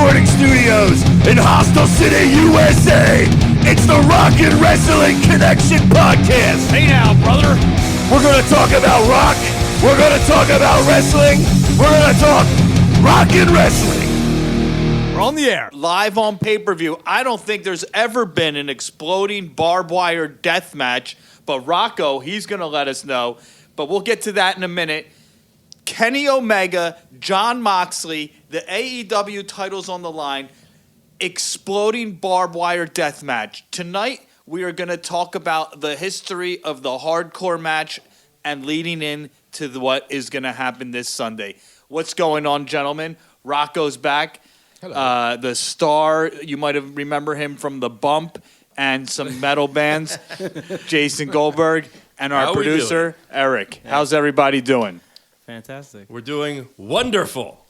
recording studios in Hostel City, USA. It's the Rock and Wrestling Connection Podcast. Hey now, brother. We're going to talk about rock. We're going to talk about wrestling. We're going to talk rock and wrestling. We're on the air. Live on pay-per-view. I don't think there's ever been an exploding barbed wire death match, but Rocco, he's going to let us know. But we'll get to that in a minute. Kenny Omega, Jon Moxley, the AEW titles on the line, exploding barbed wire death match. Tonight, we are going to talk about the history of the hardcore match and leading in to what is going to happen this Sunday. What's going on, gentlemen? Rocco's back. Hello. The star, you might have remember him from The Bump and some metal bands, Jason Goldberg, and our producer, Eric. Yeah. How's everybody doing? Fantastic. We're doing wonderful.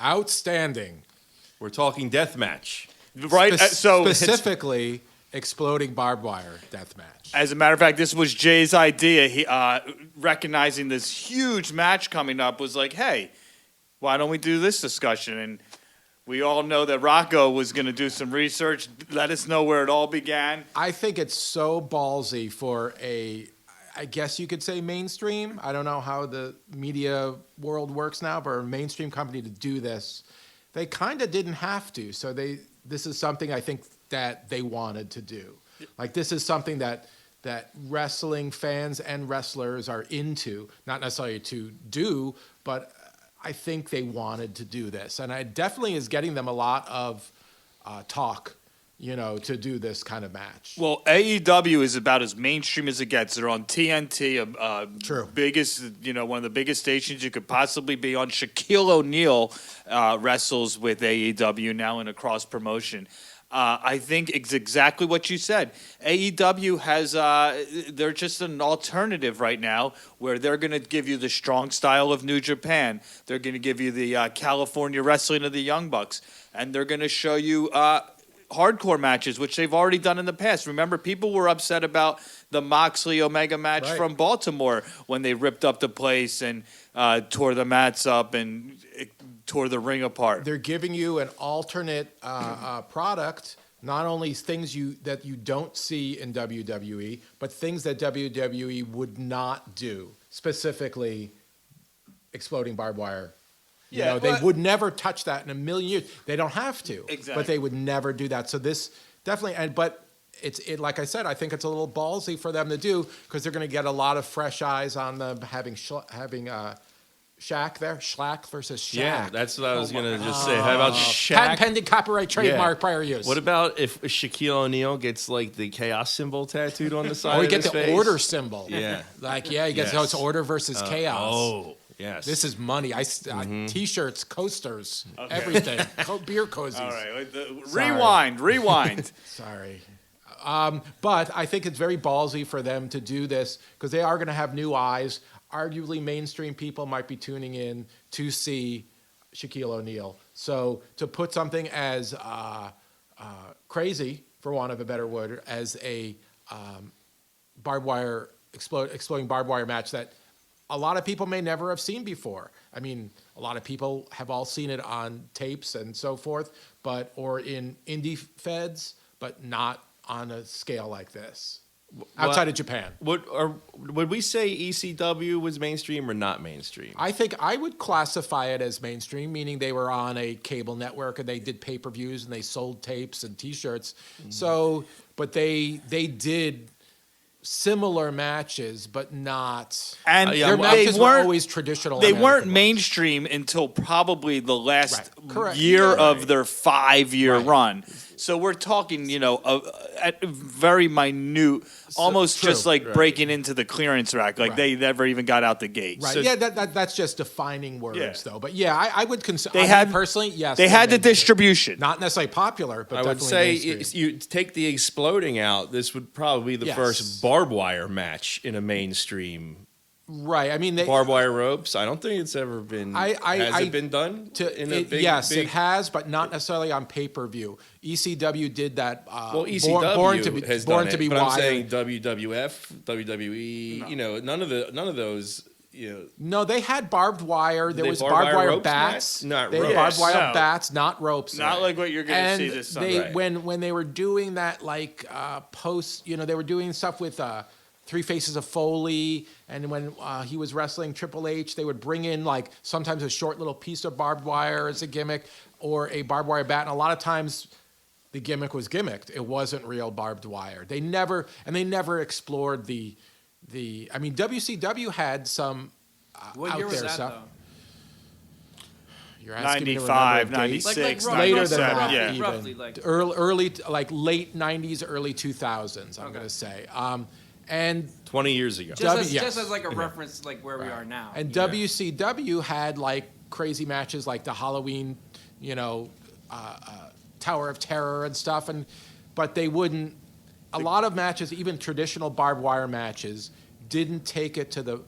Outstanding. We're talking deathmatch. Right? Specifically, exploding barbed wire deathmatch. As a matter of fact, this was Jay's idea. He, recognizing this huge match coming up, was like, hey, why don't we do this discussion? And we all know that Rocco was going to do some research, let us know where it all began. I think it's so ballsy for I guess you could say mainstream. I don't know how the media world works now, but a mainstream company to do this, they kind of didn't have to. So this is something I think that they wanted to do. Like this is something that wrestling fans and wrestlers are into, not necessarily to do, but I think they wanted to do this. And it definitely is getting them a lot of talk, to do this kind of match. Well, AEW is about as mainstream as it gets. They're on TNT, True. Biggest, one of the biggest stations you could possibly be on. Shaquille O'Neal wrestles with AEW now in a cross promotion. I think it's exactly what you said. AEW has, they're just an alternative right now where they're going to give you the strong style of New Japan. They're going to give you the California wrestling of the Young Bucks. And they're going to show you hardcore matches, which they've already done in the past. Remember, people were upset about the Moxley Omega match from Baltimore when they ripped up the place and tore the mats up and tore the ring apart. They're giving you an alternate product, not only things that you don't see in WWE, but things that WWE would not do, specifically exploding barbed wire. They would never touch that in a million years. They don't have to, but they would never do that. So this definitely, but it like I said, I think it's a little ballsy for them to do because they're going to get a lot of fresh eyes on them having Shaq there, Schlack versus Shaq. Yeah, that's what I was going to just say. How about Shaq? Patent pending copyright trademark prior use. What about if Shaquille O'Neal gets like the chaos symbol tattooed on the side of his face? Or you get the order symbol. Yeah. He gets it's order versus chaos. Oh, yes. This is money. T-shirts, coasters, everything. Beer cozies. All right. Rewind. Sorry. But I think it's very ballsy for them to do this because they are going to have new eyes. Arguably, mainstream people might be tuning in to see Shaquille O'Neal. So to put something as crazy, for want of a better word, as a barbed wire exploding barbed wire match that a lot of people may never have seen before. I mean, a lot of people have all seen it on tapes and so forth, or in indie feds, but not on a scale like this. Outside of Japan. Would we say ECW was mainstream or not mainstream? I think I would classify it as mainstream, meaning they were on a cable network and they did pay-per-views and they sold tapes and T-shirts. So, but they did similar matches, but not. And their matches were always traditional. They American weren't ones. mainstream until probably the last year of their 5-year run. So we're talking, at very minute, almost just like breaking into the clearance rack. Like they never even got out the gate. Right. So that's just defining words, though. But I would consider. Personally, yes. They had the distribution. Not necessarily popular, but I would say you take the exploding out. This would probably be the first barbed wire match in a mainstream. Right. I mean, barbed wire ropes. I don't think it's ever been. Has it been done? Yes, it has, but not necessarily on pay-per-view. ECW did that. ECW has done it. But wired. I'm saying WWF, WWE. No. None of those. No, they had barbed wire. There was barbed wire bats. Not they ropes. had barbed wire bats, not ropes. Not like what you're going to see this Sunday. When they were doing that, like post, they were doing stuff with Three Faces of Foley, and when he was wrestling Triple H, they would bring in like sometimes a short little piece of barbed wire as a gimmick, or a barbed wire bat, and a lot of times the gimmick was gimmicked. It wasn't real barbed wire. They never explored the. I mean, WCW had some what out year was there that, stuff. Though? You're asking me to remember 95, dates? 96, Like later than 97, that, yeah. even. Roughly, like- early, like late '90s, early 2000s. I'm going to say, and 20 years ago. Just as like a reference, like where we are now. and WCW had like crazy matches, like the Halloween, Tower of Terror and stuff, but they wouldn't. A lot of matches, even traditional barbed wire matches, didn't take it to the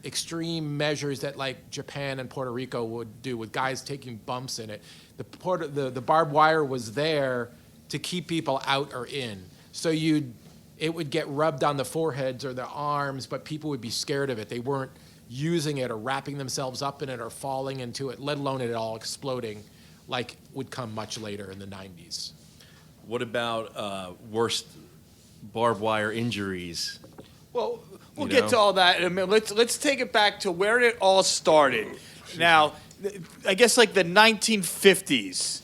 extreme measures that like Japan and Puerto Rico would do, with guys taking bumps in it. The barbed wire was there to keep people out or in. So it would get rubbed on the foreheads or the arms, but people would be scared of it. They weren't using it or wrapping themselves up in it or falling into it, let alone it all exploding, like would come much later in the 90s. What about worst barbed wire injuries? Well, we'll get to all that in a minute. Let's take it back to where it all started. Now, I guess like the 1950s.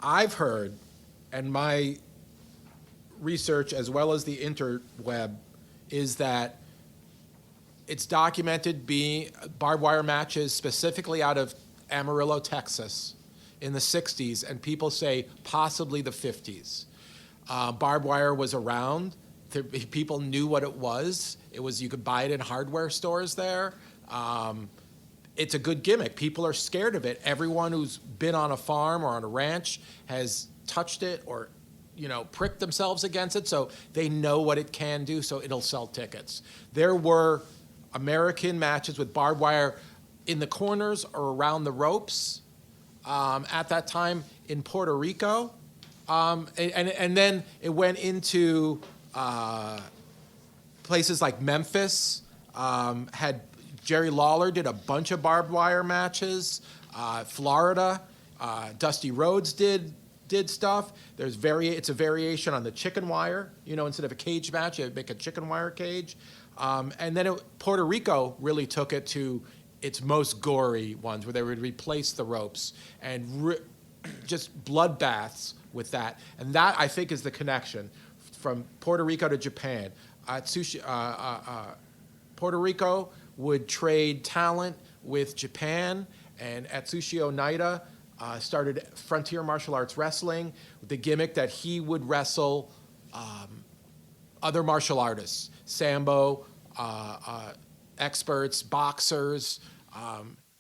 I've heard, and my research as well as the interweb is that it's documented being barbed wire matches specifically out of Amarillo, Texas in the 60s, and people say possibly the 50s. Barbed wire was around. People knew what it was. You could buy it in hardware stores there. It's a good gimmick. People are scared of it. Everyone who's been on a farm or on a ranch has touched it or, pricked themselves against it, so they know what it can do, so it'll sell tickets. There were American matches with barbed wire in the corners or around the ropes at that time in Puerto Rico. And then it went into places like Memphis. Had Jerry Lawler did a bunch of barbed wire matches. Florida, Dusty Rhodes did stuff. It's a variation on the chicken wire. Instead of a cage match, you make a chicken wire cage. And then Puerto Rico really took it to its most gory ones, where they would replace the ropes and just bloodbaths with that. And that, I think, is the connection from Puerto Rico to Japan. Atsushi, Puerto Rico would trade talent with Japan, and Atsushi Onita started frontier martial arts wrestling with the gimmick that he would wrestle other martial artists, sambo, experts, boxers,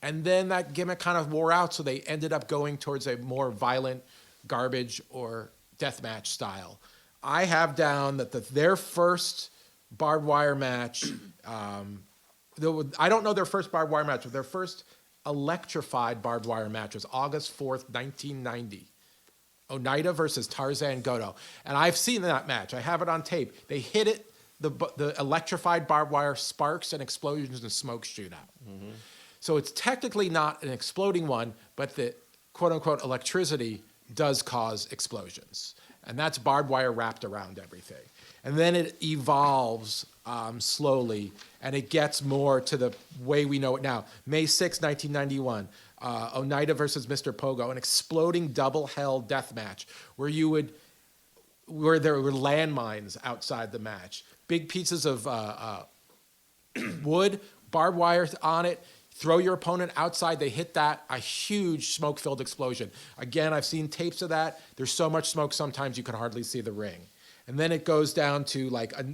and then that gimmick kind of wore out, so they ended up going towards a more violent garbage or deathmatch style. I have down that their first barbed wire match, I don't know their first barbed wire match, but their first electrified barbed wire match was August 4th, 1990. Onita versus Tarzan Goto. And I've seen that match. I have it on tape. They hit it, the electrified barbed wire sparks and explosions and smoke shoot out. Mm-hmm. So it's technically not an exploding one, but the quote-unquote electricity does cause explosions. And that's barbed wire wrapped around everything. And then it evolves slowly, and it gets more to the way we know it now. May 6, 1991, Onita versus Mr. Pogo, an exploding double-hell death match where there were landmines outside the match. Big pieces of wood, barbed wire on it. Throw your opponent outside, they hit that, a huge smoke-filled explosion. Again, I've seen tapes of that. There's so much smoke sometimes you can hardly see the ring. And then it goes down to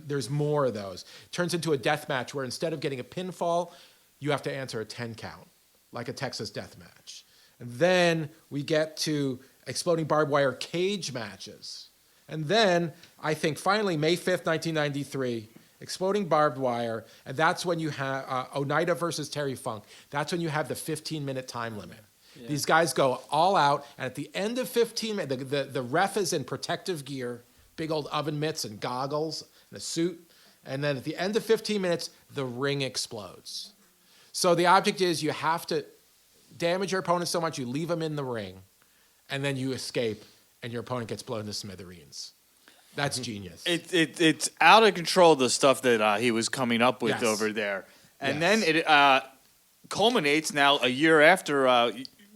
there's more of those. It turns into a death match where instead of getting a pinfall, you have to answer a 10 count, like a Texas death match. And then we get to exploding barbed wire cage matches. And then, I think finally, May 5th, 1993, exploding barbed wire, and that's when you have Onita versus Terry Funk. That's when you have the 15-minute time limit. Yeah. These guys go all out, and at the end of 15 minutes, the ref is in protective gear, big old oven mitts and goggles and a suit, And then at the end of 15 minutes, the ring explodes. So the object is you have to damage your opponent so much you leave him in the ring, and then you escape, and your opponent gets blown to smithereens. That's genius. It's out of control, the stuff that he was coming up with Yes. over there. And Yes. then it culminates now a year after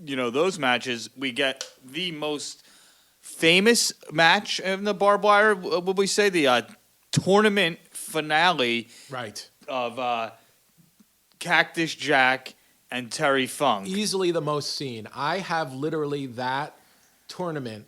those matches. We get the most famous match in the barbed wire. Would we say the tournament finale Right. of Cactus Jack and Terry Funk? Easily the most seen. I have literally that tournament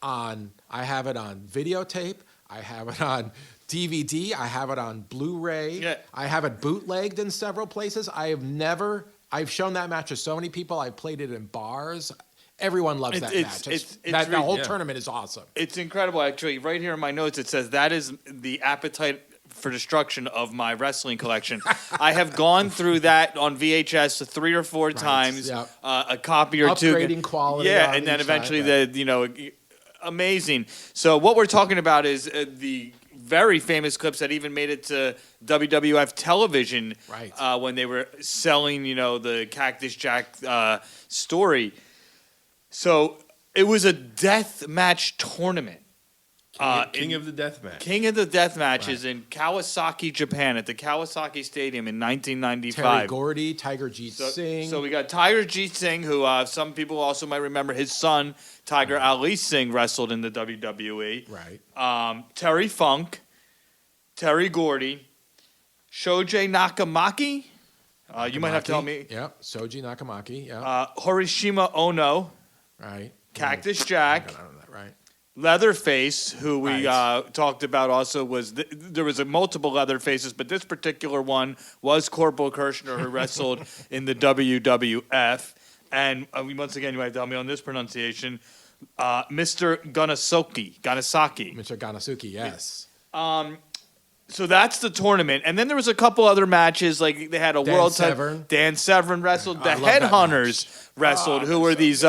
I have it on videotape. I have it on DVD. I have it on Blu-ray. Yeah. I have it bootlegged in several places. I've shown that match to so many people. I've played it in bars. Everyone loves that match. The whole tournament is awesome. It's incredible, actually. Right here in my notes, it says that is the appetite for destruction of my wrestling collection. I have gone through that on VHS 3 or 4 times, yep. A copy or two. Upgrading quality. Yeah, on and then each eventually time, amazing. So what we're talking about is the very famous clips that even made it to WWF television, Right. when they were selling, the Cactus Jack story. So it was a death match tournament. King of the Deathmatch. King of the Deathmatch is Right. in Kawasaki, Japan, at the Kawasaki Stadium in 1995. Terry Gordy, Tiger Jeet Singh. So we got Tiger Jeet Singh, who some people also might remember his son, Tiger Ali Singh, wrestled in the WWE. Right. Terry Funk, Terry Gordy, Shoji Nakamaki. You might have to tell me. Yep. Soji Nakamaki. Yeah. Horishima Ono, Right. Cactus Jack. I don't know that right. Leatherface, who we Right. talked about, also was there was multiple Leatherfaces, but this particular one was Corporal Kirshner, who wrestled in the WWF. And once again, you might tell me on this pronunciation, Mr. Ganasaki. Mr. Ganasuki, yes. So that's the tournament, and then there was a couple other matches. Like they had a Dan world Severn. Dan Severn wrestled. The I love that Headhunters wrestled, who were these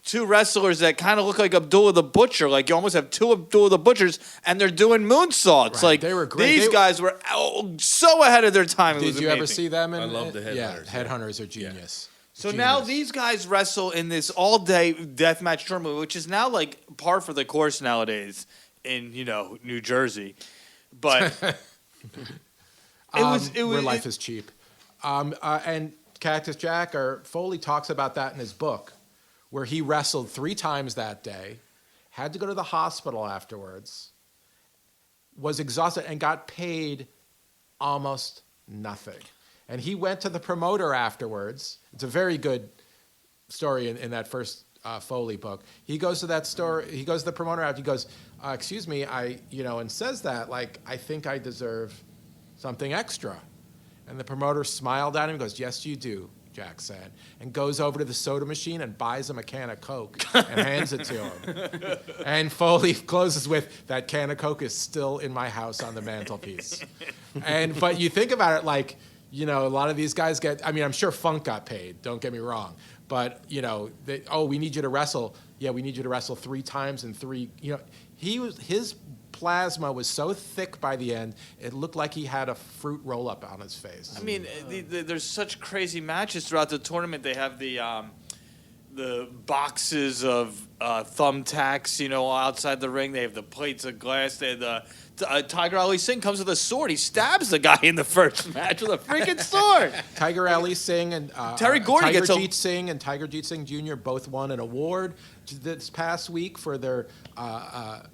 two wrestlers that kind of look like Abdullah the Butcher. Like you almost have two Abdullah the Butchers, and they're doing moonsaults. Right, Like they were great. These guys were so ahead of their time. It Did was you ever amazing. see them? I love the Yeah, Headhunters, yeah. Headhunters are genius. So now Genius. these guys wrestle in this all-day deathmatch tournament, which is now like par for the course nowadays in New Jersey. But it was where life is cheap. And Cactus Jack or Foley talks about that in his book, where he wrestled 3 times that day, had to go to the hospital afterwards, was exhausted, and got paid almost nothing. And he went to the promoter afterwards. It's a very good story in that first Foley book. He goes to that store. He goes to the promoter after. He goes, "Excuse me, and says that like I think I deserve something extra." And the promoter smiled at him and goes, "Yes, you do," Jack said, and goes over to the soda machine and buys him a can of Coke and hands it to him. And Foley closes with, "That can of Coke is still in my house on the mantelpiece." But you think about it like, a lot of these guys I'm sure Funk got paid, don't get me wrong. But, we need you to wrestle. Yeah, we need you to wrestle 3 times in 3, his plasma was so thick by the end, it looked like he had a fruit roll-up on his face. I mean, there's such crazy matches throughout the tournament. They have the boxes of thumbtacks, outside the ring. They have the plates of glass. They have the Tiger Ali Singh comes with a sword. He stabs the guy in the first match with a freaking sword. Tiger Ali Singh and Terry Gordy Tiger gets a- Jeet Singh and Tiger Jeet Singh Jr. both won an award this past week for their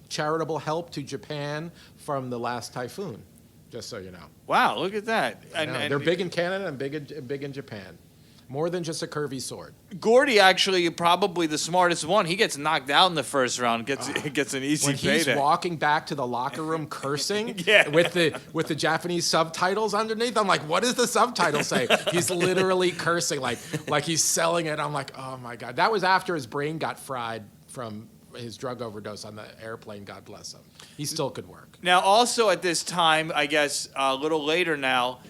charitable help to Japan from the last typhoon. Just so you know. Wow, look at that. And They're big in Canada and big in Japan. More than just a curvy sword. Gordy actually probably the smartest one. He gets knocked out in the first round. Gets an easy When he's payday. walking back to the locker room cursing Yeah. with the Japanese subtitles underneath, I'm like, what does the subtitle say? He's literally cursing like he's selling it. I'm like, oh my God. That was after his brain got fried from his drug overdose on the airplane, God bless him. He still could work. Now, also at this time, I guess a little later now,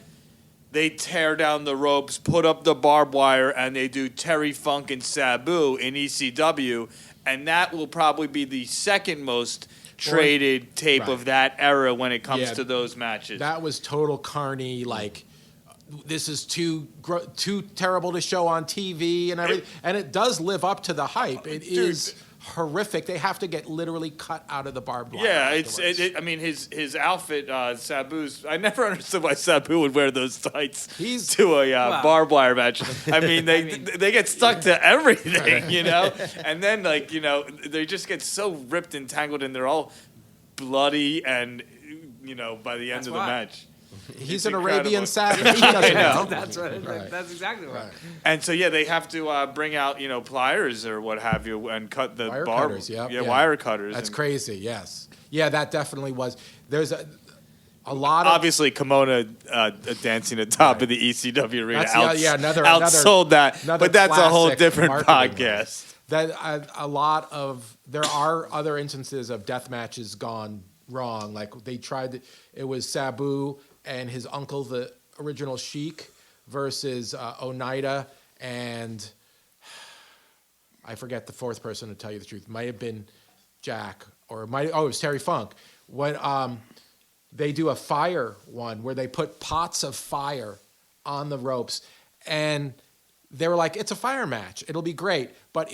they tear down the ropes, put up the barbed wire, and they do Terry Funk and Sabu in ECW, and that will probably be the second most traded tape Right. of that era when it comes Yeah, to those matches. That was total carny. Like, this is too terrible to show on TV and everything. And it does live up to the hype. It is horrific. They have to get literally cut out of the barbed wire. Yeah, afterwards. I mean, his outfit, Sabu's. I never understood why Sabu would wear those tights to a barbed wire match. I mean, they get stuck to everything, you know. And then they just get so ripped and tangled, and they're all bloody, and by the end of the match. He's It's an Arabian incredible. savage. He doesn't know. That's right. That's exactly right. And so they have to bring out pliers or what have you and cut the Wire barb. cutters, yep, yeah, wire cutters. That's and crazy. Yes. Yeah, that definitely was. There's a lot of obviously Kimona dancing atop of the ECW arena That's- another outsold that, another but that's a whole classic different marketing podcast. that a lot of there are other instances of death matches gone wrong. Like they tried. It was Sabu and his uncle, the original Sheik, versus Onita and I forget the fourth person to tell you the truth. Might have been Jack or it was Terry Funk. When they do a fire one where they put pots of fire on the ropes and they were like, it's a fire match. It'll be great. But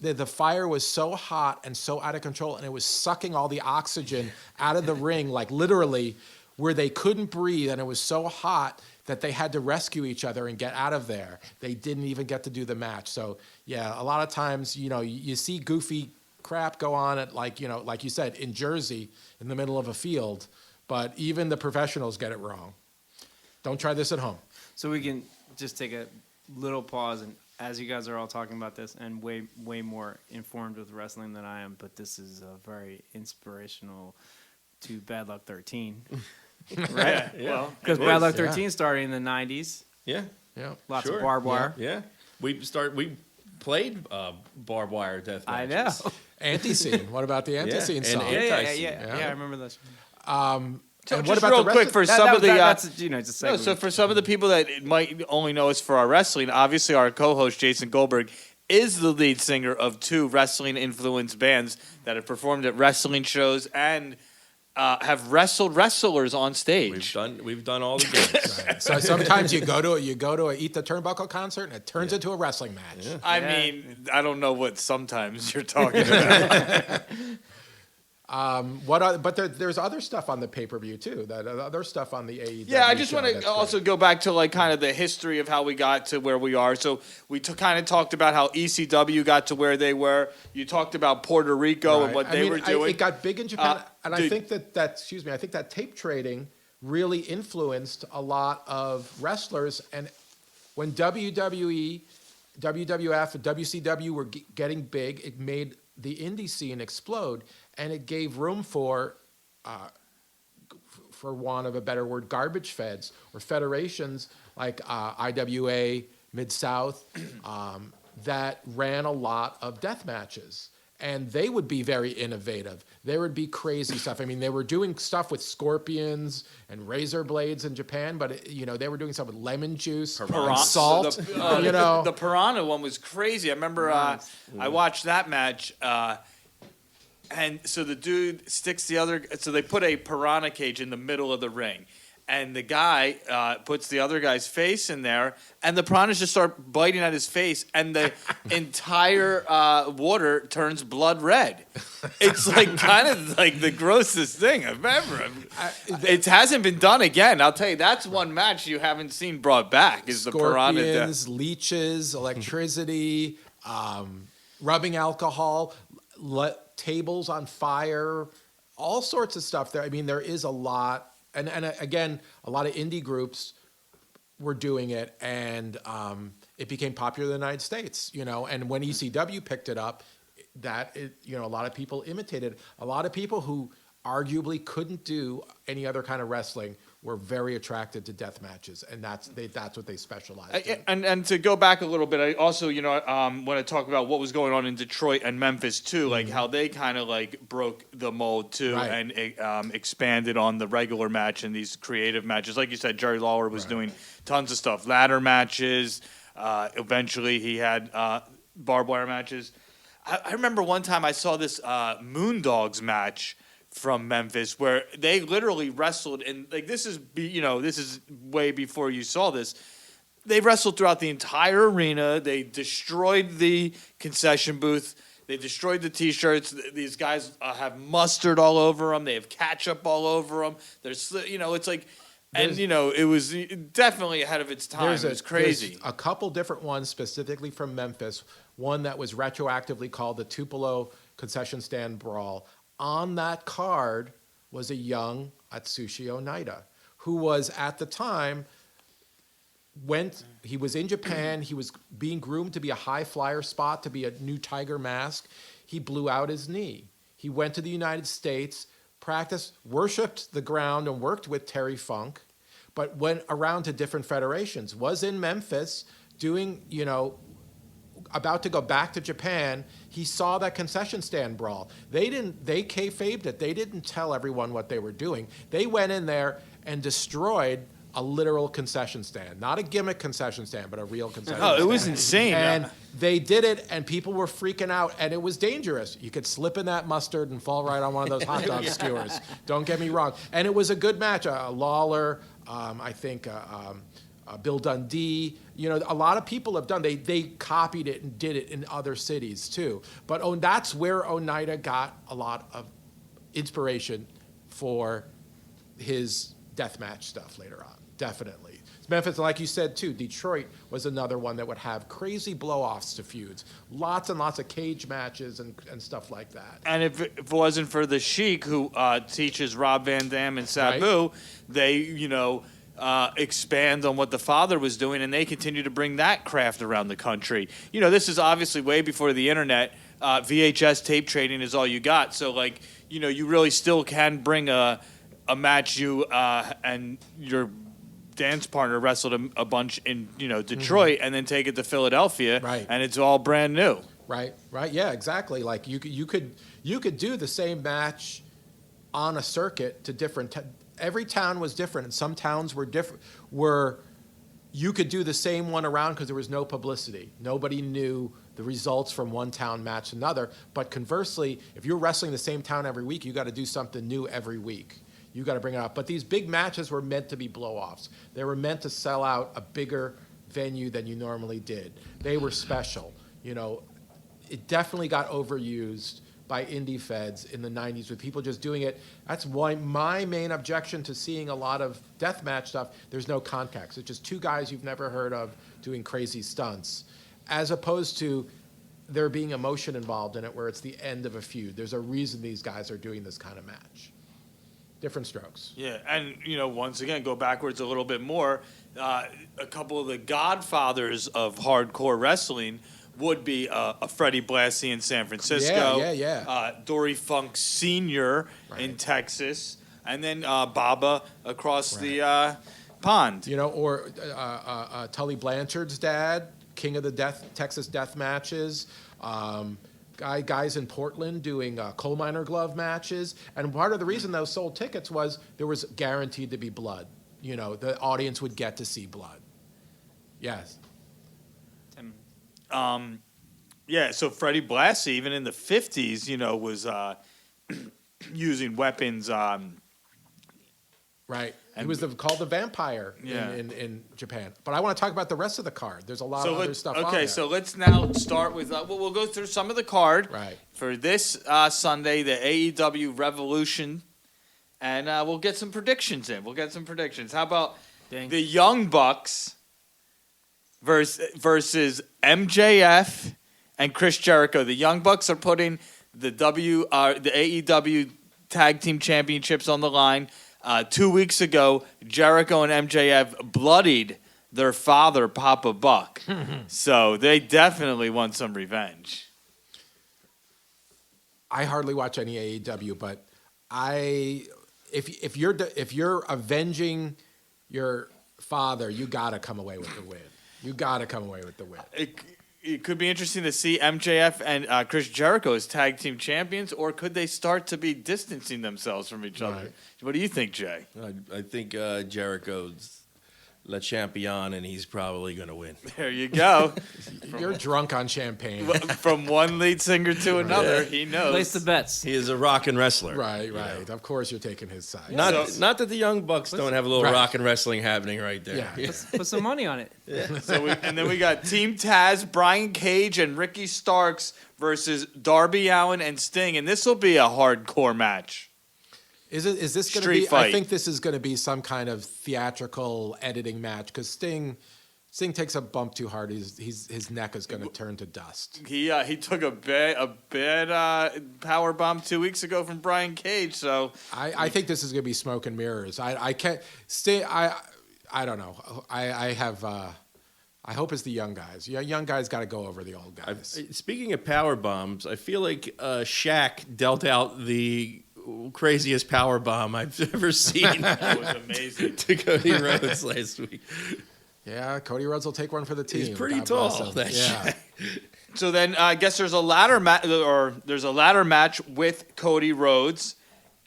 the fire was so hot and so out of control and it was sucking all the oxygen out of the ring, like literally where they couldn't breathe and it was so hot that they had to rescue each other and get out of there. They didn't even get to do the match. So yeah, a lot of times, you see goofy crap go on at like you said, in Jersey in the middle of a field, but even the professionals get it wrong. Don't try this at home. So we can just take a little pause, and as you guys are all talking about this, and way more informed with wrestling than I am, but this is very inspirational to Bad Luck 13, right? Yeah. Because Bad Luck 13 started in the 90s. Yeah. Yeah. Lots of barbed wire. Yeah. We played barbed wire death I matches. know. Anti-scene. What about the anti-scene and song? Yeah, I remember that. So And just what about real the rest quick of- for That- some that- of the that's just a segment. so for some of the people that might only know us for our wrestling, obviously our co-host Jason Goldberg is the lead singer of two wrestling influenced bands that have performed at wrestling shows and have wrestled wrestlers on stage. We've done all the games. Right. So sometimes you go to a Eat the Turnbuckle concert and it turns into a wrestling match. Yeah. I mean, I don't know what sometimes you're talking about. There's other stuff on the pay-per-view too. That other stuff on the AEW. Yeah, I just show want that's to also great. go back to like kind of the history of how we got to where we are. So we kind of talked about how ECW got to where they were. You talked about Puerto Rico and Right. what they were doing. It got big in Japan, and I dude. think I think that tape trading really influenced a lot of wrestlers. And when WWE, WWF, and WCW were getting big, it made the indie scene explode, and it gave room for want of a better word, garbage feds or federations like IWA, Mid-South, that ran a lot of death matches. And they would be very innovative. There would be crazy stuff. I mean, they were doing stuff with scorpions and razor blades in Japan, but they were doing stuff with lemon juice, and salt. The Piranha one was crazy. I remember I watched that match, and so the dude sticks the other. So they put a piranha cage in the middle of the ring, and the guy puts the other guy's face in there, and the piranhas just start biting at his face, and the entire water turns blood red. It's like kind of like the grossest thing I've ever. It hasn't been done again. I'll tell you, that's one match you haven't seen brought back. Is the piranha death. Scorpions, leeches, electricity, rubbing alcohol, tables on fire, all sorts of stuff there. I mean, there is a lot. And again, a lot of indie groups were doing it, and it became popular in the United States. And when ECW picked it up, a lot of people imitated. A lot of people who arguably couldn't do any other kind of wrestling were very attracted to death matches, and that's what they specialized in. And to go back a little bit, I also want to talk about what was going on in Detroit and Memphis too, like how they kind of like broke the mold too, Right. and expanded on the regular match and these creative matches. Like you said, Jerry Lawler was doing tons of stuff, ladder matches. Eventually, he had barbed wire matches. I remember one time I saw this Moondogs match from Memphis, where they literally wrestled, and like this is way before you saw this. They wrestled throughout the entire arena. They destroyed the concession booth. They destroyed the T-shirts. These guys have mustard all over them. They have ketchup all over them. There's, it's like, it was definitely ahead of its time. It was crazy. There's a couple different ones specifically from Memphis. One that was retroactively called the Tupelo Concession Stand Brawl. On that card was a young Atsushi Onita, who was at the time he was in Japan. He was being groomed to be a high flyer spot, to be a new Tiger Mask. He blew out his knee. He went to the United States, practiced, worshipped the ground, and worked with Terry Funk, but went around to different federations. Was in Memphis doing, about to go back to Japan. He saw that concession stand brawl. They kayfabed it. They didn't tell everyone what they were doing. They went in there and destroyed a literal concession stand, not a gimmick concession stand, but a real concession stand. Oh, it was insane. And they did it, and people were freaking out, and it was dangerous. You could slip in that mustard and fall right on one of those hot dog skewers. Don't get me wrong. And it was a good match. Lawler, I think Bill Dundee. A lot of people have done. They copied it and did it in other cities too. But that's where Onita got a lot of inspiration for his deathmatch stuff later on. Definitely. Memphis, like you said too, Detroit was another one that would have crazy blow-offs to feuds. Lots and lots of cage matches and stuff like that. And if it wasn't for the Sheik, who teaches Rob Van Dam and Sabu, right, they, expand on what the father was doing, and they continue to bring that craft around the country. This is obviously way before the internet. VHS tape trading is all you got. So, you really still can bring a match and your dance partner wrestled a bunch in Detroit, and then take it to Philadelphia, right, and it's all brand new. Right, yeah, exactly. Like you could do the same match on a circuit to different. Every town was different, and some towns were different. You could do the same one around because there was no publicity. Nobody knew the results from one town match to another. But conversely, if you're wrestling the same town every week, you got to do something new every week. You got to bring it up. But these big matches were meant to be blow-offs. They were meant to sell out a bigger venue than you normally did. They were special. It definitely got overused by indie feds in the 90s with people just doing it. That's why my main objection to seeing a lot of deathmatch stuff, there's no context. It's just two guys you've never heard of doing crazy stunts, as opposed to there being emotion involved in it where it's the end of a feud. There's a reason these guys are doing this kind of match. Different strokes. Yeah, and once again, go backwards a little bit more. A couple of the godfathers of hardcore wrestling would be a Freddie Blassie in San Francisco. Yeah. Dory Funk Sr. in Texas, and then Baba across the pond. Or Tully Blanchard's dad, king of the Texas death matches. Guys in Portland doing coal miner glove matches. And part of the reason those sold tickets was there was guaranteed to be blood. The audience would get to see blood. Yes. So Freddie Blassie, even in the 50s, was using weapons. Right. He was called the vampire in Japan. But I want to talk about the rest of the card. There's a lot of other stuff on there. Okay, so let's now start with, we'll go through some of the card. Right. For this Sunday, the AEW Revolution, and we'll get some predictions in. How about the Young Bucks versus MJF and Chris Jericho? The Young Bucks are putting the AEW Tag Team Championships on the line. 2 weeks ago, Jericho and MJF bloodied their father, Papa Buck. So they definitely want some revenge. I hardly watch any AEW, but if you're avenging your father, you gotta come away with the win. It could be interesting to see MJF and Chris Jericho as tag team champions, or could they start to be distancing themselves from each other? What do you think, Jay? I think Jericho's Le Champion, and he's probably going to win. There you go. You're drunk on champagne. From one lead singer to another, he knows. Place the bets. He is a rockin' wrestler. Right. you know. Of course, you're taking his side. Not that the Young Bucks don't have a little Right. rockin' wrestling happening right there. Yeah. Put some money on it. And then we got Team Taz, Brian Cage, and Ricky Starks versus Darby Allin and Sting, and this will be a hardcore match. Is this going to Street be? fight. I think this is going to be some kind of theatrical editing match because Sting takes a bump too hard. His neck is going to turn to dust. He took a bad power bomb 2 weeks ago from Brian Cage, so I think this is going to be smoke and mirrors. I can't stay. I don't know. I hope it's the young guys. Young guys got to go over the old guys. Speaking of power bombs, I feel like Shaq dealt out the craziest power bomb I've ever seen it was amazing. to Cody Rhodes last week. Yeah, Cody Rhodes will take one for the team. He's pretty God bless tall. him. That Yeah. So then I guess there's a ladder match with Cody Rhodes.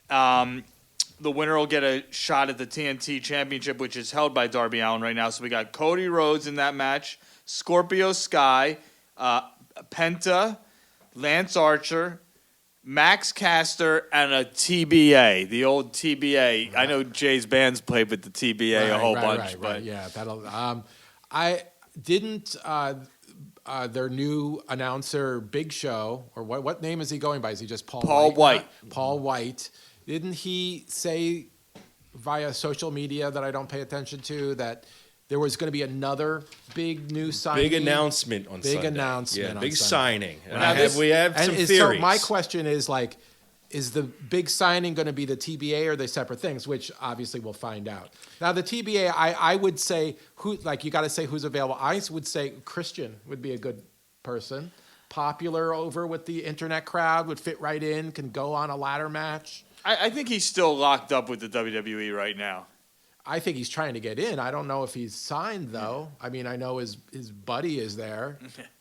The winner will get a shot at the TNT Championship, which is held by Darby Allin right now. So we got Cody Rhodes in that match, Scorpio Sky, Penta, Lance Archer, Max Caster, and a TBA, the old TBA. I know Jay's band's played with the TBA a whole bunch, but yeah, that'll. I didn't. Their new announcer, Big Show, or what name is he going by? Is he just Paul White. Paul White. Didn't he say via social media that I don't pay attention to that there was going to be another big new signing? Big announcement on Sunday. Big announcement Yeah, on big Sunday. signing. And we have some theories. So my question is is the big signing going to be the TBA or are they separate things? Which obviously we'll find out. Now the TBA, I would say you got to say who's available. I would say Christian would be a good person. Popular over with the internet crowd, would fit right in, can go on a ladder match. I think he's still locked up with the WWE right now. I think he's trying to get in. I don't know if he's signed though. I mean, I know his buddy is there.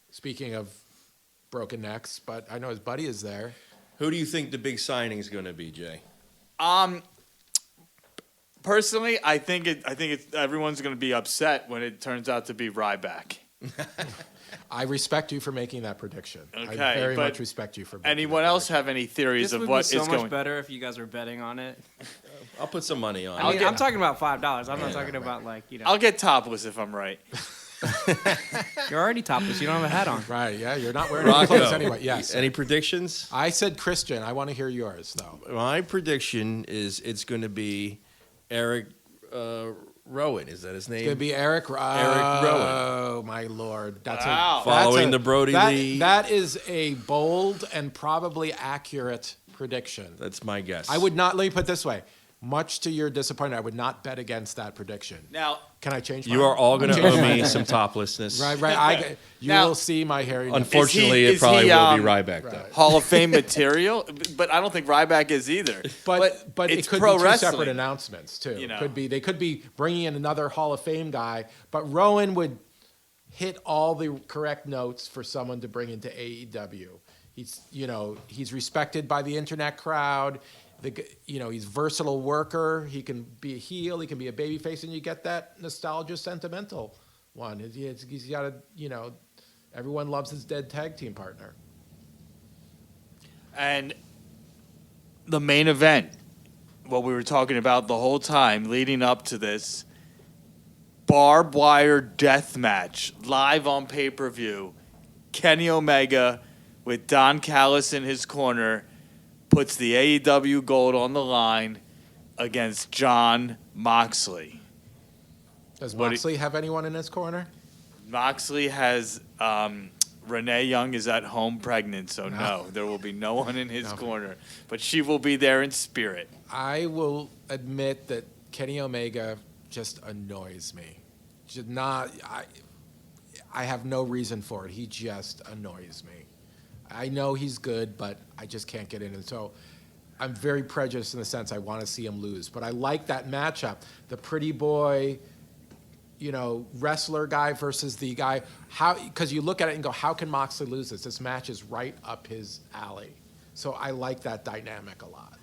Speaking of broken necks, but I know his buddy is there. Who do you think the big signing is going to be, Jay? Personally, I think everyone's going to be upset when it turns out to be Ryback. I respect you for making that prediction. Okay, I very but much respect you for making Anyone that else prediction. have any theories This of would what be so is much going? better if you guys were betting on it. I'll put some money on I it. mean, I'm talking about $5. I'm not talking about I'll get topless if I'm right. You're already topless. You don't have a hat on. Right, yeah, you're not wearing any clothes anyway. Yes. Any predictions? I said Christian. I want to hear yours, though. My prediction is it's going to be Eric Rowan. Is that his name? It's going to be Eric Rowan. Oh, my Lord. Wow. Following the Brody Lee. That is a bold and probably accurate prediction. That's my guess. I would not, let me put it this way. Much to your disappointment, I would not bet against that prediction. Now, Can I change You mine? are all going to Change owe mine. me some toplessness. Right. You Now- will see my hairy nipples. Unfortunately, Is it probably he, will be Ryback, though. Hall of Fame material, but I don't think Ryback is either. But it's it could pro be two wrestling. separate announcements too. You know. They could be bringing in another Hall of Fame guy, but Rowan would hit all the correct notes for someone to bring into AEW. He's respected by the internet crowd. He's a versatile worker. He can be a heel. He can be a babyface, and you get that nostalgia, sentimental one. He's got everyone loves his dead tag team partner. And the main event, what we were talking about the whole time leading up to this, barbed wire death match live on pay-per-view. Kenny Omega with Don Callis in his corner puts the AEW gold on the line against Jon Moxley. Does Moxley have anyone in his corner? Moxley has Renee Young is at home pregnant, so no, there will be no one in his corner. But she will be there in spirit. I will admit that Kenny Omega just annoys me. I have no reason for it. He just annoys me. I know he's good, but I just can't get in. And so I'm very prejudiced in the sense I want to see him lose. But I like that matchup. The pretty boy, wrestler guy versus the guy. Because you look at it and go, how can Moxley lose this? This match is right up his alley. So I like that dynamic a lot.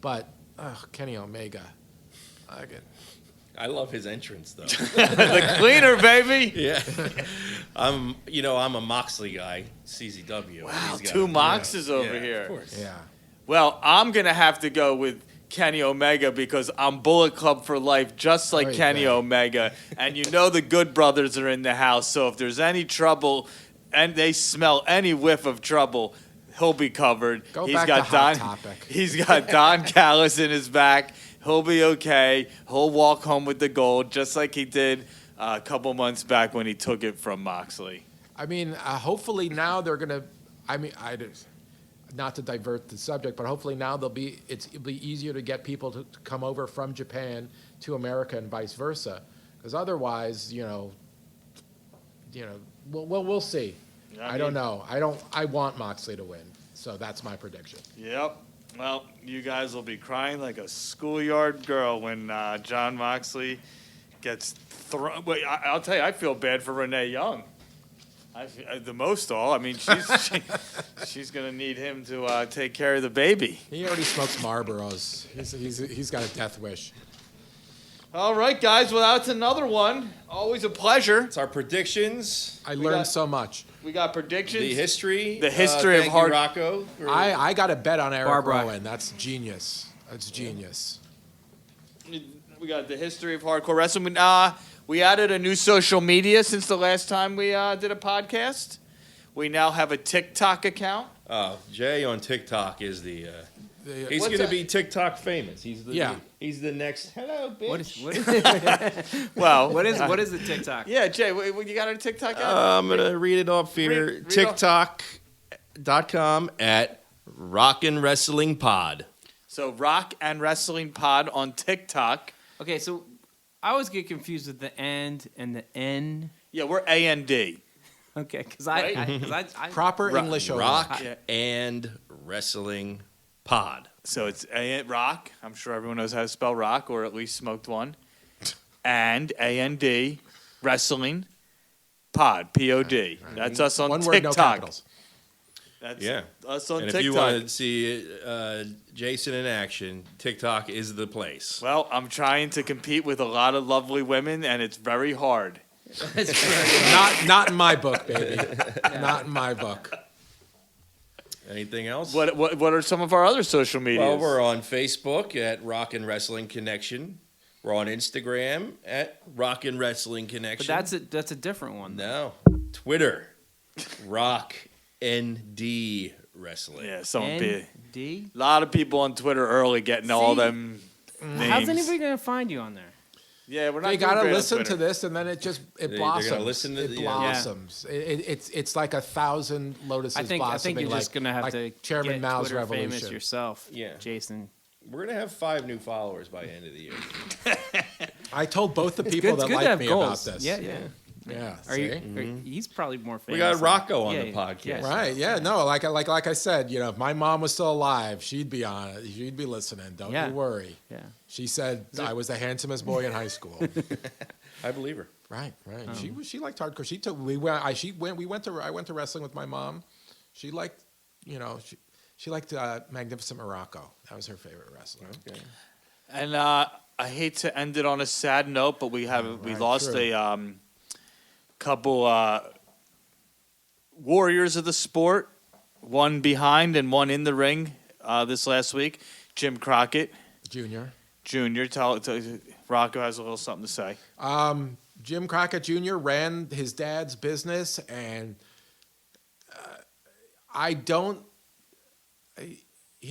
But Kenny Omega, I love his entrance though. The cleaner, baby. Yeah. I'm a Moxley guy, CZW. Wow, He's got two a- Moxes over yeah, here. Of course. Yeah. Well, I'm going to have to go with Kenny Omega because I'm Bullet Club for life, just like Right Kenny there. Omega. And you know the Good Brothers are in the house, so if there's any trouble and they smell any whiff of trouble, he'll be covered. Go back to Hot Topic. He's got Don Callis in his back. He'll be okay. He'll walk home with the gold, just like he did a couple months back when he took it from Moxley. I mean, hopefully now they're gonna. Not to divert the subject, but hopefully now it'll be easier to get people to come over from Japan to America and vice versa. Because otherwise, we'll see. I don't know. I want Moxley to win, so that's my prediction. Yep. Well, you guys will be crying like a schoolyard girl when John Moxley gets thrown. Wait, I'll tell you, I feel bad for Renee Young. The most all. I mean, she's going to need him to take care of the baby. He already smokes Marlboros. He's got a death wish. All right, guys. Well, that's another one. Always a pleasure. It's our predictions. I learned so much. We got predictions. The history. The history of thank hard. You, Rocco. I got a bet on Eric Barbara. Rowan. That's genius. That's genius. We got the history of hardcore wrestling. We added a new social media since the last time we did a podcast. We now have a TikTok account. Oh, Jay on TikTok is the. He's What's going to that? be TikTok famous. He's the. Yeah. He's the next. Hello, bitch. Well, what is the TikTok? Yeah, Jay, what you got on TikTok? I'm going to read it off here. Read off. TikTok.com at Rockin' Wrestling Pod. So Rock and Wrestling Pod on TikTok. Okay, so I always get confused with the and the N. Yeah, we're A&D. Okay, because Right? I Proper English over. Rock Yeah. and Wrestling Pod. So it's Rock. I'm sure everyone knows how to spell Rock, or at least smoked one. And A&D Wrestling Pod. P-O-D. That's us on One TikTok. word, no capitals. That's Yeah. us on And TikTok. if you want to see Jason in action, TikTok is the place. Well, I'm trying to compete with a lot of lovely women, and it's very hard. Not in my book, baby. Not in my book. Anything else? What are some of our other social medias? Well, we're on Facebook at Rockin' Wrestling Connection. We're on Instagram at Rockin' Wrestling Connection. but that's a different one. No. Twitter, Rock ND Wrestling. Yeah, someone be. D. A lot of people on Twitter early getting all them names. How's anybody gonna find you on there? Yeah, we're not. They doing gotta great on listen Twitter. to this, and then it They're blossoms. gonna listen to it the- blossoms. It's like 1,000 lotuses I think blossoming. you're just gonna have like to Chairman get Mao's Twitter revolution. famous yourself. Yeah. Jason. We're going to have 5 new followers by the end of the year. I told both the It's people good, that it's good to like have me goals. about this. Yeah. Yeah. Are see? you? He's probably more famous. We got than- Rocco on yeah, the podcast. yeah. Right? Yeah. No. Like I said, if my mom was still alive, she'd be on it. She'd be listening. Don't Yeah. you worry. Yeah. She said I was the handsomest boy in high school. I believe her. Right. She liked hardcore. She took we went. I went to wrestling with my mom. She liked, she liked Magnificent Morocco. That was her favorite wrestler. Okay. And I hate to end it on a sad note, but we right, lost true. a couple warriors of the sport, one behind and one in the ring this last week. Jim Crockett Junior. Jr. Tell Rocco has a little something to say. Jim Crockett Jr. ran his dad's business, and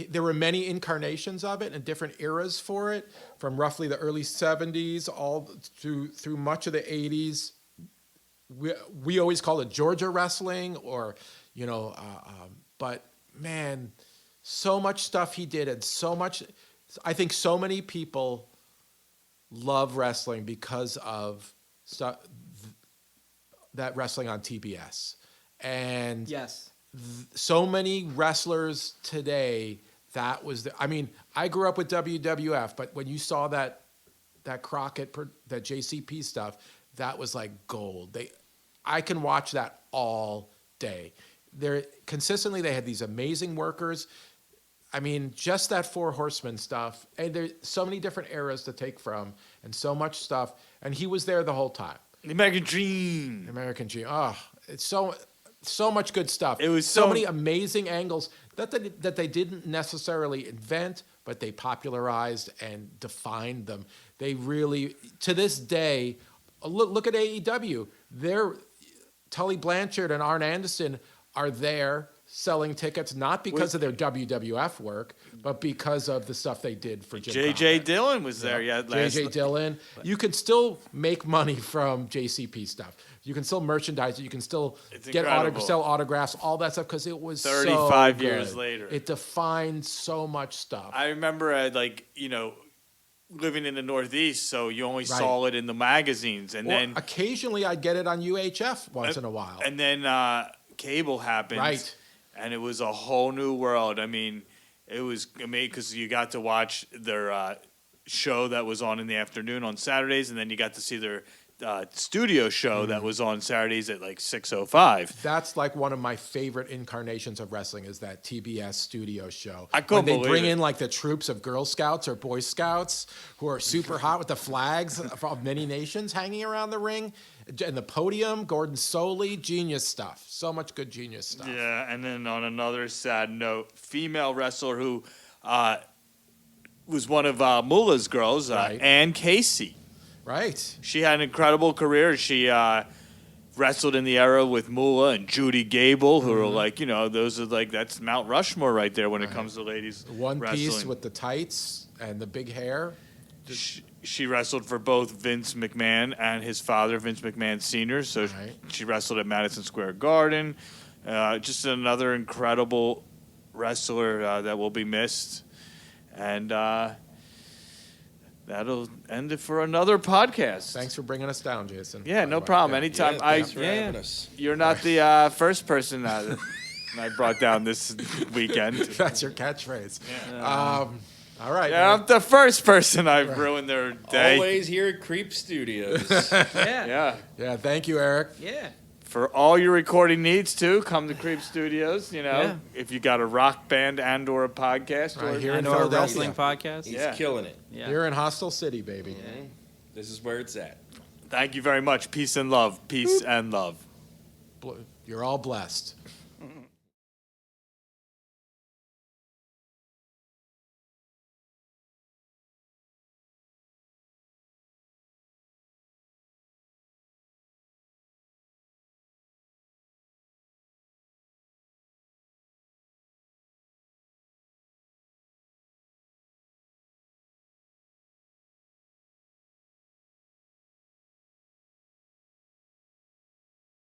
there were many incarnations of it and different eras for it, from roughly the early 70s all through much of the 80s. We always call it Georgia wrestling, but man, so much stuff he did, and so much. I think so many people love wrestling because of that wrestling on TBS, and Yes. so many wrestlers today. That was I grew up with WWF, but when you saw that Crockett, that JCP stuff, that was like gold. I can watch that all day. They had these amazing workers. I mean, just that Four Horsemen stuff, and there's so many different eras to take from, and so much stuff. And he was there the whole time. The American Dream. American Dream. Oh, it's so much good stuff. It was so so many amazing angles that they didn't necessarily invent, but they popularized and defined them. They really, to this day, look at AEW. Tully Blanchard and Arn Anderson are there selling tickets, not because of their WWF work, but because of the stuff they did for Jim J.J. Crockett. Dillon was there. Yeah, J.J. Dillon. You can still make money from JCP stuff. You can still merchandise it. You can still sell autographs, all that stuff, because it was 35 so years good. later. It defined so much stuff. I remember, living in the Northeast, so you only saw it in the magazines, and then occasionally I'd get it on UHF once in a while. And then cable happened, right? And it was a whole new world. I mean, it was amazing because you got to watch their show that was on in the afternoon on Saturdays, and then you got to see their studio show that was on Saturdays at like 6:05. That's like one of my favorite incarnations of wrestling is that TBS studio show. I couldn't when they believe bring it. in like the troops of Girl Scouts or Boy Scouts who are super hot with the flags of many nations hanging around the ring. And the podium, Gordon Soley, genius stuff. So much good genius stuff. Yeah, and then on another sad note, female wrestler who was one of Moolah's girls, Ann Casey. Right. She had an incredible career. She wrestled in the era with Moolah and Judy Gable, who are like, those are like, that's Mount Rushmore right there when it comes to ladies One wrestling. piece with the tights and the big hair. She wrestled for both Vince McMahon and his father, Vince McMahon Sr. So she wrestled at Madison Square Garden. Just another incredible wrestler that will be missed. And that'll end it for another podcast. Thanks for bringing us down, Jason. Yeah, no problem. Anytime. Thanks for having us. You're not the first person that I brought down this weekend. That's your catchphrase. Yeah. All right. Yeah, I'm the first person I've ruined their day. Always here at Creep Studios. Yeah. Yeah, thank you, Eric. Yeah. For all your recording needs, too, come to Creep Studios. If you got a rock band and or a podcast. Right here in And or a Philadelphia. wrestling podcast. He's killing it. Yeah. Here in Hostile City, baby. This is where it's at. Thank you very much. Peace and love. Peace and love. You're all blessed.